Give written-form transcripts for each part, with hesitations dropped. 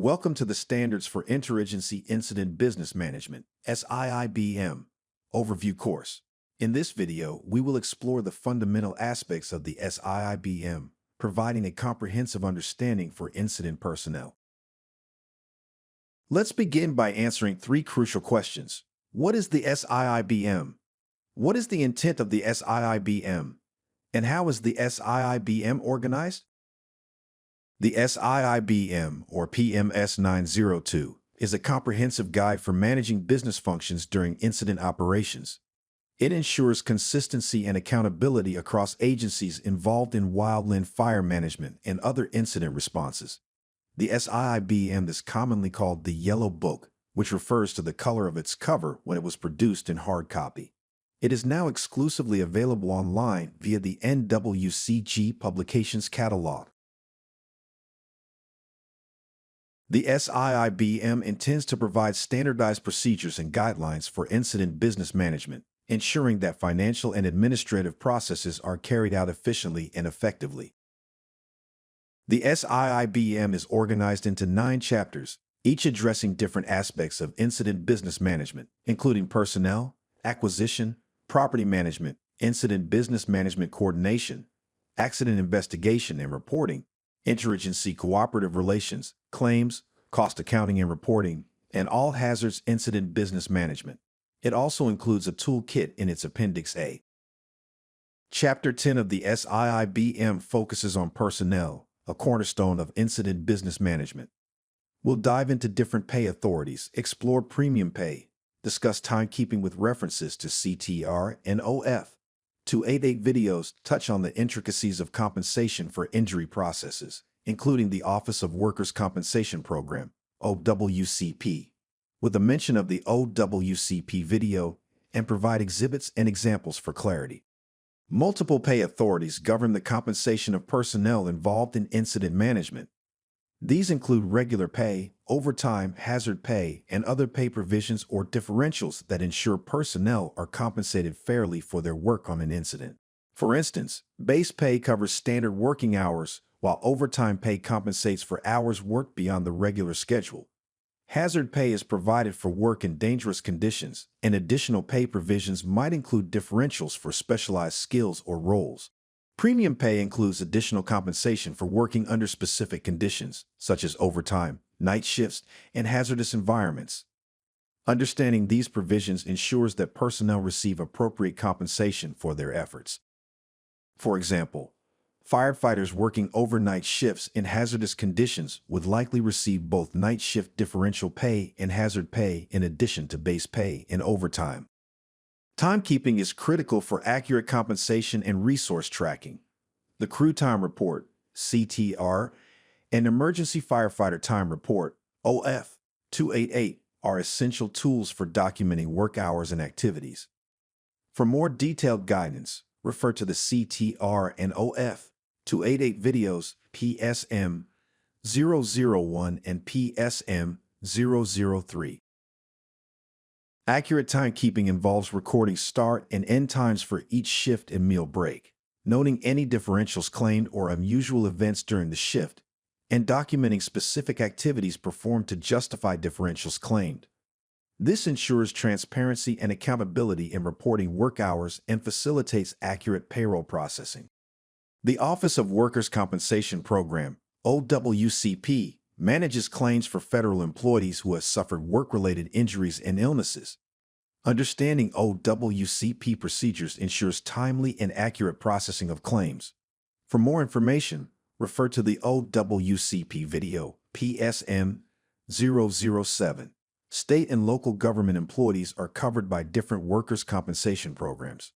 Welcome to the Standards for Interagency Incident Business Management, SIIBM, overview course. In this video, we will explore the fundamental aspects of the SIIBM, providing a comprehensive understanding for incident personnel. Let's begin by answering three crucial questions. What is the SIIBM? What is the intent of the SIIBM? And how is the SIIBM organized? The SIIBM, or PMS 902, is a comprehensive guide for managing business functions during incident operations. It ensures consistency and accountability across agencies involved in wildland fire management and other incident responses. The SIIBM is commonly called the Yellow Book, which refers to the color of its cover when it was produced in hard copy. It is now exclusively available online via the NWCG Publications Catalog. The SIIBM intends to provide standardized procedures and guidelines for incident business management, ensuring that financial and administrative processes are carried out efficiently and effectively. The SIIBM is organized into 9 chapters, each addressing different aspects of incident business management, including personnel, acquisition, property management, incident business management coordination, accident investigation and reporting, interagency cooperative relations, claims, cost accounting and reporting, and all hazards incident business management. It also includes a toolkit in its Appendix A. Chapter 10 of the SIIBM focuses on personnel, a cornerstone of incident business management. We'll dive into different pay authorities, explore premium pay, discuss timekeeping with references to CTR and OF. 288 videos touch on the intricacies of compensation for injury processes, including the Office of Workers' Compensation Program, OWCP, with a mention of the OWCP video, and provide exhibits and examples for clarity. Multiple pay authorities govern the compensation of personnel involved in incident management. These include regular pay, overtime, hazard pay, and other pay provisions or differentials that ensure personnel are compensated fairly for their work on an incident. For instance, base pay covers standard working hours, while overtime pay compensates for hours worked beyond the regular schedule. Hazard pay is provided for work in dangerous conditions, and additional pay provisions might include differentials for specialized skills or roles. Premium pay includes additional compensation for working under specific conditions, such as overtime, night shifts, and hazardous environments. Understanding these provisions ensures that personnel receive appropriate compensation for their efforts. For example, firefighters working overnight shifts in hazardous conditions would likely receive both night shift differential pay and hazard pay in addition to base pay and overtime. Timekeeping is critical for accurate compensation and resource tracking. The Crew Time Report, CTR, and Emergency Firefighter Time Report, OF 288, are essential tools for documenting work hours and activities. For more detailed guidance, refer to the CTR and OF 288 videos, PSM 001 and PSM 003. Accurate timekeeping involves recording start and end times for each shift and meal break, noting any differentials claimed or unusual events during the shift, and documenting specific activities performed to justify differentials claimed. This ensures transparency and accountability in reporting work hours and facilitates accurate payroll processing. The Office of Workers' Compensation Program, OWCP, manages claims for federal employees who have suffered work-related injuries and illnesses. Understanding OWCP procedures ensures timely and accurate processing of claims. For more information, refer to the OWCP video, PSM 007. State and local government employees are covered by different workers' compensation programs.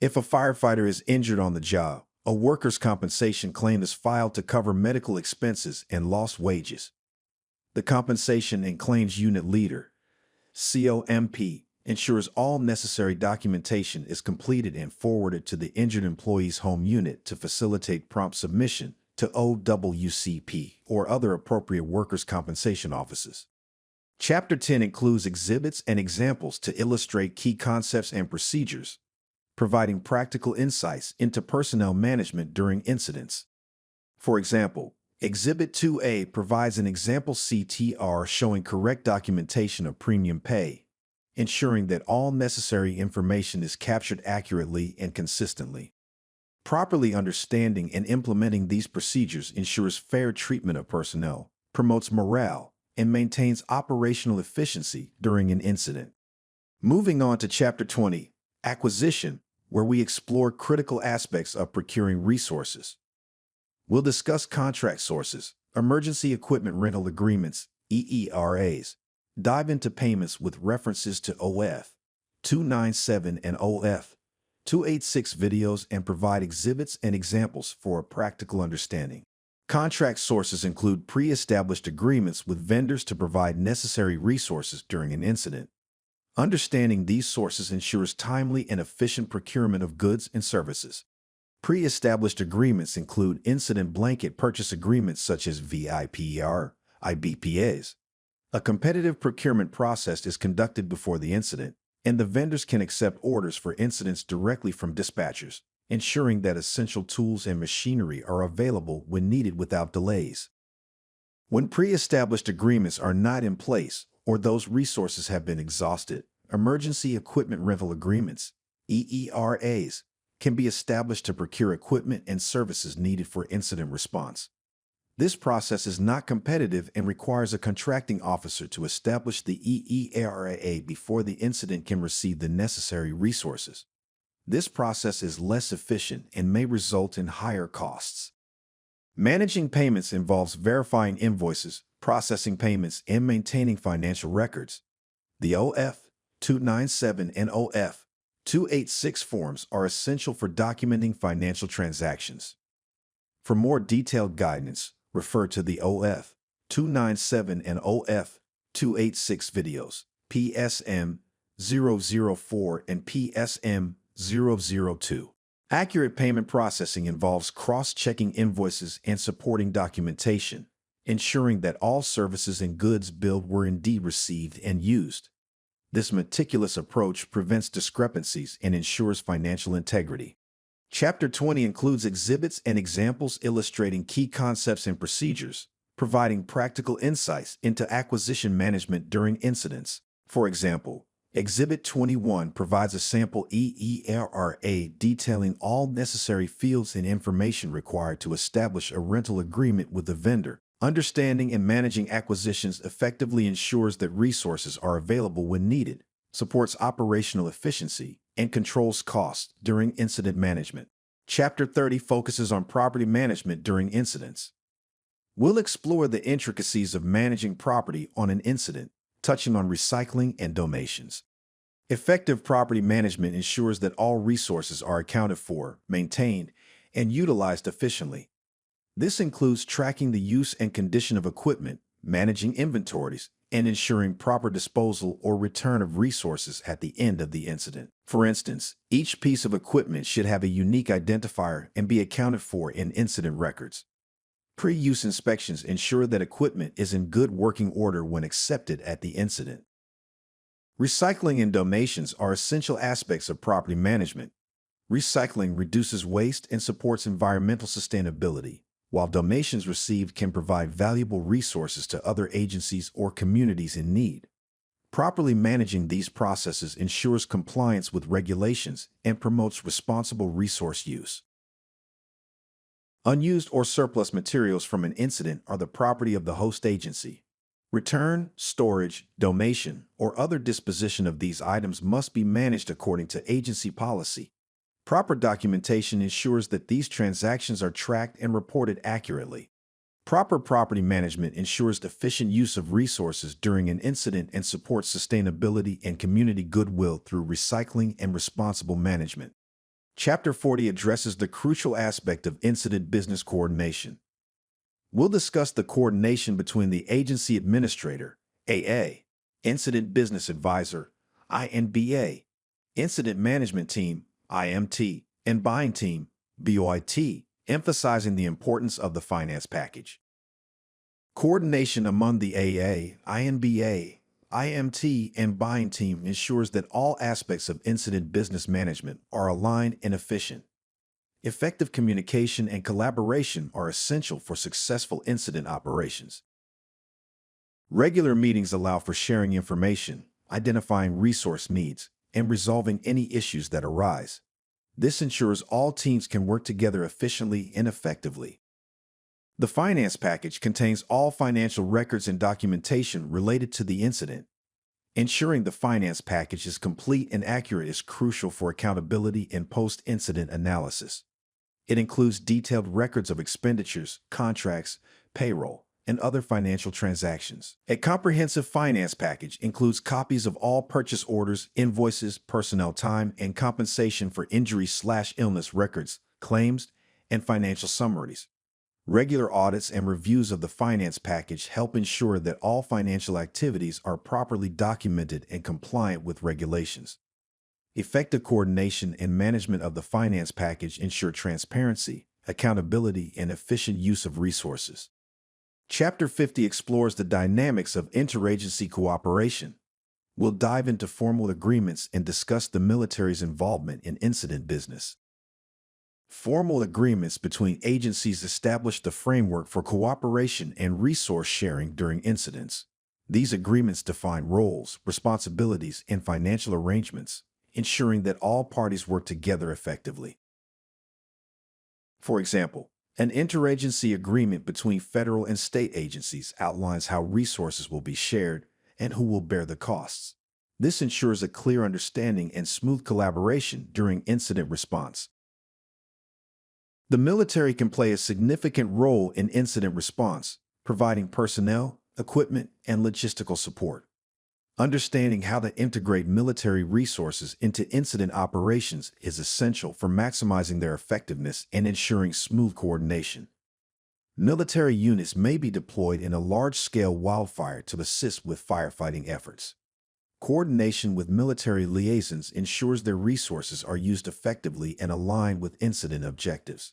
If a firefighter is injured on the job, a workers' compensation claim is filed to cover medical expenses and lost wages. The Compensation and Claims Unit Leader, COMP, ensures all necessary documentation is completed and forwarded to the injured employee's home unit to facilitate prompt submission to OWCP or other appropriate workers' compensation offices. Chapter 10 includes exhibits and examples to illustrate key concepts and procedures, providing practical insights into personnel management during incidents. For example, Exhibit 2A provides an example CTR showing correct documentation of premium pay, ensuring that all necessary information is captured accurately and consistently. Properly understanding and implementing these procedures ensures fair treatment of personnel, promotes morale, and maintains operational efficiency during an incident. Moving on to Chapter 20, Acquisition, where we explore critical aspects of procuring resources. We'll discuss contract sources, emergency equipment rental agreements, EERAs, dive into payments with references to OF 297 and OF 286 videos, and provide exhibits and examples for a practical understanding. Contract sources include pre-established agreements with vendors to provide necessary resources during an incident. Understanding these sources ensures timely and efficient procurement of goods and services. Pre-established agreements include incident blanket purchase agreements such as VIPR, IBPAs. A competitive procurement process is conducted before the incident, and the vendors can accept orders for incidents directly from dispatchers, ensuring that essential tools and machinery are available when needed without delays. When pre-established agreements are not in place or those resources have been exhausted, emergency equipment rental agreements, EERAs, can be established to procure equipment and services needed for incident response. This process is not competitive and requires a contracting officer to establish the EERA before the incident can receive the necessary resources. This process is less efficient and may result in higher costs. Managing payments involves verifying invoices, processing payments, and maintaining financial records. The OF 297 and OF 286 forms are essential for documenting financial transactions. For more detailed guidance, refer to the OF 297 and OF 286 videos, PSM 004 and PSM 002. Accurate payment processing involves cross-checking invoices and supporting documentation, ensuring that all services and goods billed were indeed received and used. This meticulous approach prevents discrepancies and ensures financial integrity. Chapter 20 includes exhibits and examples illustrating key concepts and procedures, providing practical insights into acquisition management during incidents. For example, Exhibit 21 provides a sample EERA detailing all necessary fields and information required to establish a rental agreement with the vendor. Understanding and managing acquisitions effectively ensures that resources are available when needed, supports operational efficiency, and controls costs during incident management. Chapter 30 focuses on property management during incidents. We'll explore the intricacies of managing property on an incident, touching on recycling and donations. Effective property management ensures that all resources are accounted for, maintained, and utilized efficiently. This includes tracking the use and condition of equipment, managing inventories, and ensuring proper disposal or return of resources at the end of the incident. For instance, each piece of equipment should have a unique identifier and be accounted for in incident records. Pre-use inspections ensure that equipment is in good working order when accepted at the incident. Recycling and donations are essential aspects of property management. Recycling reduces waste and supports environmental sustainability, while donations received can provide valuable resources to other agencies or communities in need. Properly managing these processes ensures compliance with regulations and promotes responsible resource use. Unused or surplus materials from an incident are the property of the host agency. Return, storage, donation, or other disposition of these items must be managed according to agency policy. Proper documentation ensures that these transactions are tracked and reported accurately. Proper property management ensures efficient use of resources during an incident and supports sustainability and community goodwill through recycling and responsible management. Chapter 40 addresses the crucial aspect of incident business coordination. We'll discuss the coordination between the agency administrator, AA, incident business advisor, INBA, incident management team, IMT, and buying team, BOIT, emphasizing the importance of the finance package. Coordination among the AA, INBA, IMT, and buying team ensures that all aspects of incident business management are aligned and efficient. Effective communication and collaboration are essential for successful incident operations. Regular meetings allow for sharing information, identifying resource needs, and resolving any issues that arise. This ensures all teams can work together efficiently and effectively. The finance package contains all financial records and documentation related to the incident. Ensuring the finance package is complete and accurate is crucial for accountability and post-incident analysis. It includes detailed records of expenditures, contracts, payroll, and other financial transactions. A comprehensive finance package includes copies of all purchase orders, invoices, personnel time, and compensation for injury/illness records, claims, and financial summaries. Regular audits and reviews of the finance package help ensure that all financial activities are properly documented and compliant with regulations. Effective coordination and management of the finance package ensure transparency, accountability, and efficient use of resources. Chapter 50 explores the dynamics of interagency cooperation. We'll dive into formal agreements and discuss the military's involvement in incident business. Formal agreements between agencies establish the framework for cooperation and resource sharing during incidents. These agreements define roles, responsibilities, and financial arrangements, ensuring that all parties work together effectively. For example, an interagency agreement between federal and state agencies outlines how resources will be shared and who will bear the costs. This ensures a clear understanding and smooth collaboration during incident response. The military can play a significant role in incident response, providing personnel, equipment, and logistical support. Understanding how to integrate military resources into incident operations is essential for maximizing their effectiveness and ensuring smooth coordination. Military units may be deployed in a large-scale wildfire to assist with firefighting efforts. Coordination with military liaisons ensures their resources are used effectively and aligned with incident objectives.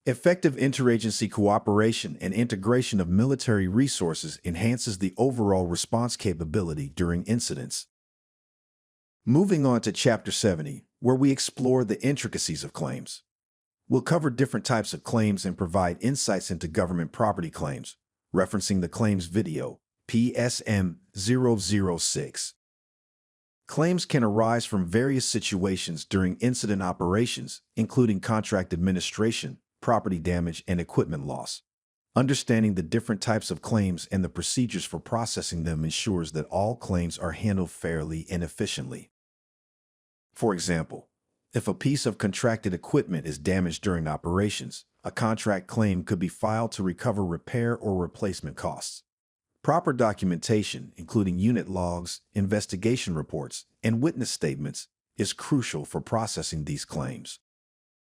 Effective interagency cooperation and integration of military resources enhances the overall response capability during incidents. Moving on to Chapter 70, where we explore the intricacies of claims. We'll cover different types of claims and provide insights into government property claims, referencing the claims video, PSM 006. Claims can arise from various situations during incident operations, including contract administration, property damage, and equipment loss. Understanding the different types of claims and the procedures for processing them ensures that all claims are handled fairly and efficiently. For example, if a piece of contracted equipment is damaged during operations, a contract claim could be filed to recover repair or replacement costs. Proper documentation, including unit logs, investigation reports, and witness statements, is crucial for processing these claims.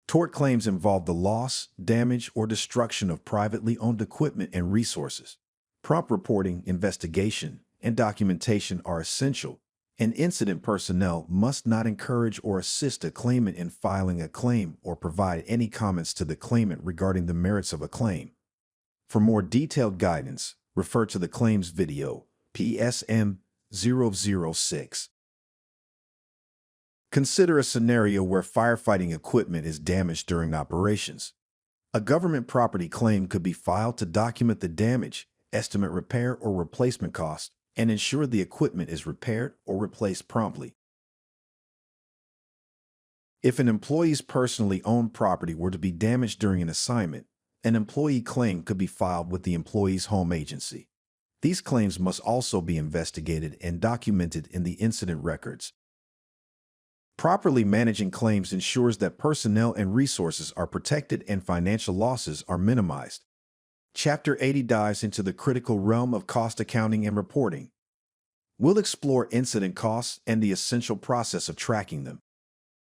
Tort claims involve the loss, damage, or destruction of privately owned equipment and resources. Prompt reporting, investigation, and documentation are essential, and incident personnel must not encourage or assist a claimant in filing a claim or provide any comments to the claimant regarding the merits of a claim. For more detailed guidance, refer to the claims video, PSM 006. Consider a scenario where firefighting equipment is damaged during operations. A government property claim could be filed to document the damage, estimate repair or replacement costs, and ensure the equipment is repaired or replaced promptly. If an employee's personally owned property were to be damaged during an assignment, an employee claim could be filed with the employee's home agency. These claims must also be investigated and documented in the incident records. Properly managing claims ensures that personnel and resources are protected and financial losses are minimized. Chapter 80 dives into the critical realm of cost accounting and reporting. We'll explore incident costs and the essential process of tracking them.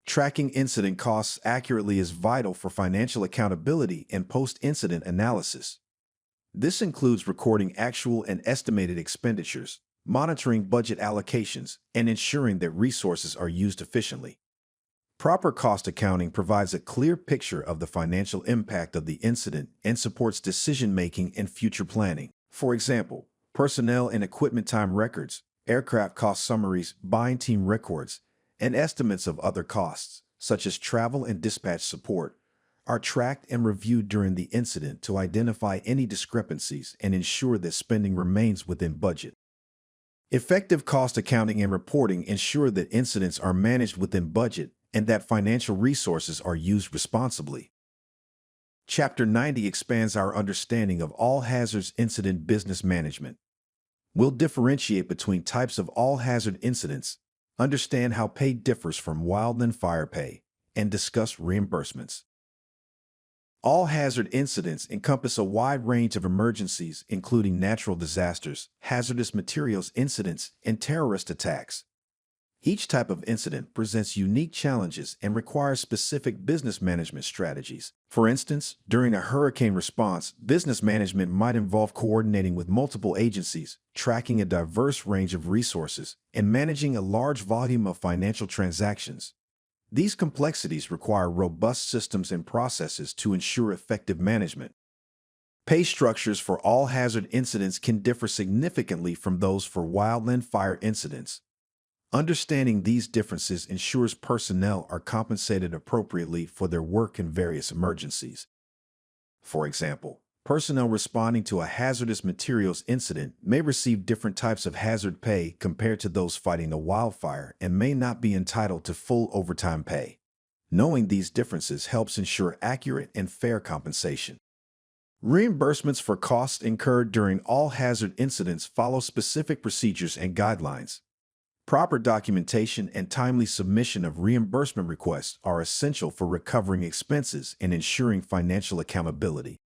Tracking incident costs accurately is vital for financial accountability and post-incident analysis. This includes recording actual and estimated expenditures, monitoring budget allocations, and ensuring that resources are used efficiently. Proper cost accounting provides a clear picture of the financial impact of the incident and supports decision-making and future planning. For example, personnel and equipment time records, aircraft cost summaries, buying team records, and estimates of other costs, such as travel and dispatch support, are tracked and reviewed during the incident to identify any discrepancies and ensure that spending remains within budget. Effective cost accounting and reporting ensure that incidents are managed within budget and that financial resources are used responsibly. Chapter 90 expands our understanding of all-hazards incident business management. We'll differentiate between types of all-hazard incidents, understand how pay differs from wildland fire pay, and discuss reimbursements. All-hazard incidents encompass a wide range of emergencies, including natural disasters, hazardous materials incidents, and terrorist attacks. Each type of incident presents unique challenges and requires specific business management strategies. For instance, during a hurricane response, business management might involve coordinating with multiple agencies, tracking a diverse range of resources, and managing a large volume of financial transactions. These complexities require robust systems and processes to ensure effective management. Pay structures for all hazard incidents can differ significantly from those for wildland fire incidents. Understanding these differences ensures personnel are compensated appropriately for their work in various emergencies. For example, personnel responding to a hazardous materials incident may receive different types of hazard pay compared to those fighting a wildfire and may not be entitled to full overtime pay. Knowing these differences helps ensure accurate and fair compensation. Reimbursements for costs incurred during all hazard incidents follow specific procedures and guidelines. Proper documentation and timely submission of reimbursement requests are essential for recovering expenses and ensuring financial accountability.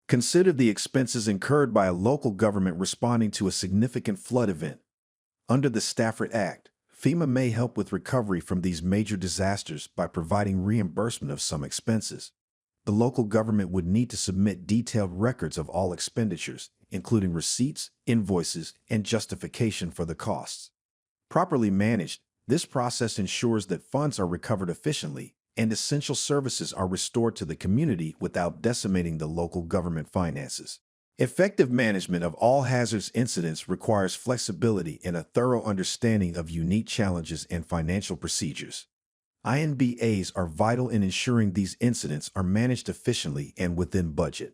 Consider the expenses incurred by a local government responding to a significant flood event. Under the Stafford Act, FEMA may help with recovery from these major disasters by providing reimbursement of some expenses. The local government would need to submit detailed records of all expenditures, including receipts, invoices, and justification for the costs. Properly managed, this process ensures that funds are recovered efficiently and essential services are restored to the community without decimating the local government finances. Effective management of all hazards incidents requires flexibility and a thorough understanding of unique challenges and financial procedures. INBAs are vital in ensuring these incidents are managed efficiently and within budget.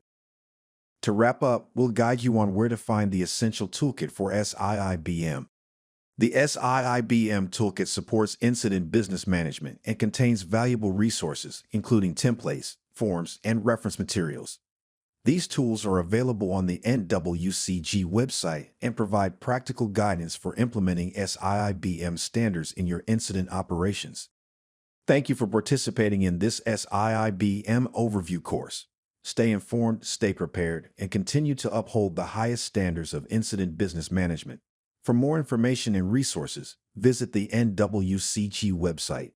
To wrap up, we'll guide you on where to find the essential toolkit for SIIBM. The SIIBM Toolkit supports incident business management and contains valuable resources, including templates, forms, and reference materials. These tools are available on the NWCG website and provide practical guidance for implementing SIIBM standards in your incident operations. Thank you for participating in this SIIBM overview course. Stay informed, stay prepared, and continue to uphold the highest standards of incident business management. For more information and resources, visit the NWCG website.